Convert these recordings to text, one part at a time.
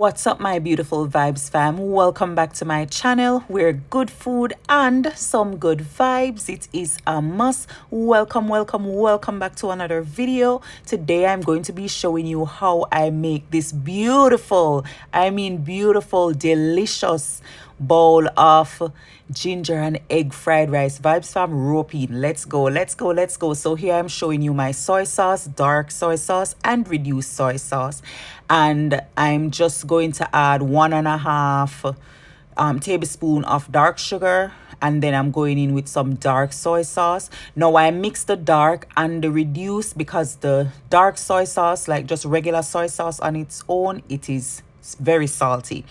What's up, my beautiful vibes fam? Welcome back to my channel where good food and some good vibes, it is a must. Welcome back to another video. Today I'm going to be showing you how I make this beautiful, delicious bowl of ginger and egg fried rice. Vibes fam, roping. Let's go. So here I'm showing you my soy sauce, dark soy sauce and reduced soy sauce, and I'm just going to add 1.5 tablespoon of dark sugar, and then I'm going in with some dark soy sauce. Now I mix the dark and the reduced because the dark soy sauce, like just regular soy sauce on its own, it is very salty.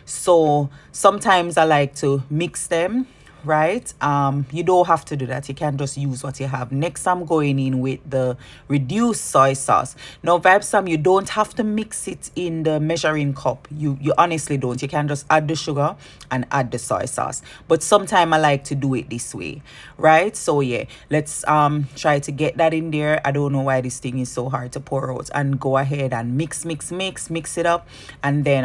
So sometimes I like to mix them, right? You don't have to do that. You can just use what you have. Next, I'm going in with the reduced soy sauce. Now, vibes, you don't have to mix it in the measuring cup. You honestly don't. You can just add the sugar and add the soy sauce. But sometimes I like to do it this way, right? So yeah, let's try to get that in there. I don't know why this thing is so hard to pour out. And go ahead and mix it up, and then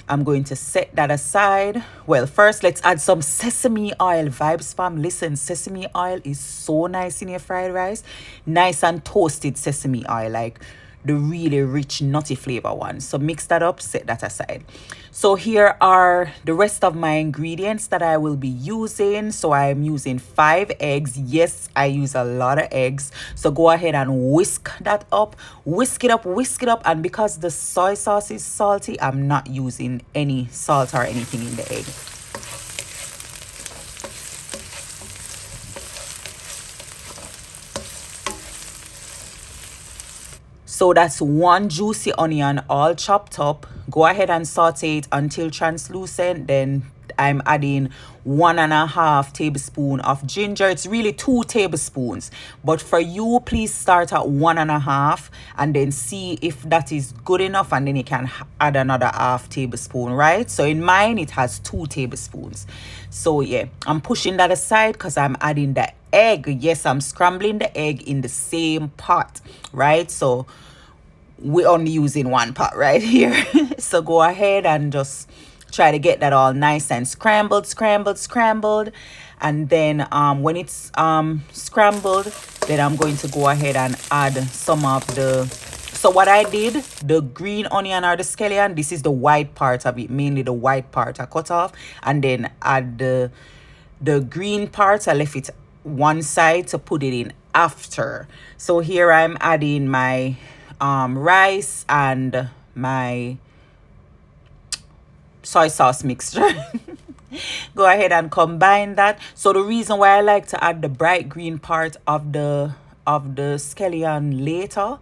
I'm going to set that aside. Well, first let's add some sesame oil. Vibes fam, listen, sesame oil is so nice in your fried rice. Nice and toasted sesame oil, like the really rich nutty flavor one. So mix that up, set that aside. So here are the rest of my ingredients that I will be using. So I'm using 5 eggs. Yes, I use a lot of eggs. So go ahead and whisk that up, whisk it up. And because the soy sauce is salty, I'm not using any salt or anything in the egg. So that's 1 juicy onion all chopped up. Go ahead and saute it until translucent. Then I'm adding 1.5 tablespoon of ginger. It's really 2 tablespoons, but for you, please start at 1.5 and then see if that is good enough, and then you can add another half tablespoon, right? So in mine, it has 2 tablespoons. So yeah, I'm pushing that aside because I'm adding the egg. Yes, I'm scrambling the egg in the same pot, right? So we're only using 1 pot right here. So go ahead and just try to get that all nice and scrambled. And then when it's scrambled, then I'm going to go ahead and add some of the, so what I did, the green onion or the scallion, this is the white part of it, mainly the white part I cut off, and then add the green part. I left it one side to put it in after. So here I'm adding my rice and my soy sauce mixture. Go ahead and combine that. So the reason why I like to add the bright green part of the scallion later,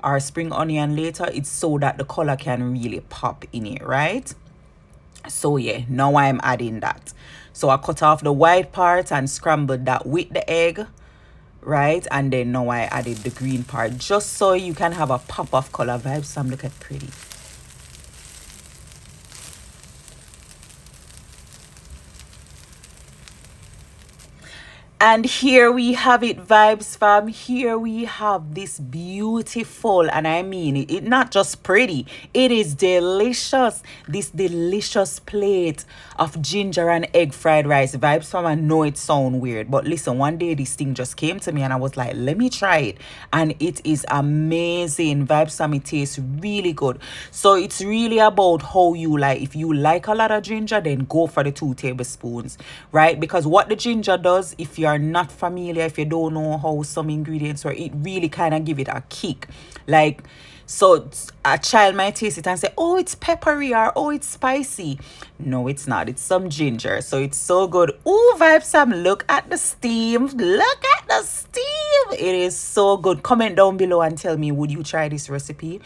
or spring onion later, it's so that the color can really pop in it, right? So yeah, now I'm adding that. So I cut off the white part and scrambled that with the egg, right? And then now I added the green part just so you can have a pop of color. Vibes, some look at pretty. And here we have it, vibes fam. Here we have this beautiful, and I mean it not just pretty, it is delicious. This delicious plate of ginger and egg fried rice. Vibes fam, I know it sounds weird, but listen, one day this thing just came to me and I was like, let me try it. And it is amazing. Vibes fam, it tastes really good. So it's really about how you like. If you like a lot of ginger, then go for the 2 tablespoons, right? Because what the ginger does, if you're not familiar, if you don't know how some ingredients work, it really kind of give it a kick. Like, so a child might taste it and say, oh, it's peppery, or oh, it's spicy. No, it's not. It's some ginger. So it's so good. Oh, Vibes Sam, look at the steam. Look at the steam. It is so good. Comment down below and tell me, would you try this recipe?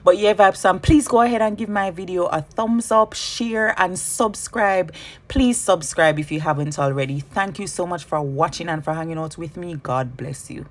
But yeah, Vibes Sam, please go ahead and give my video a thumbs up, share, and subscribe. Please subscribe if you haven't already. Thank you so much for watching and for hanging out with me. God bless you.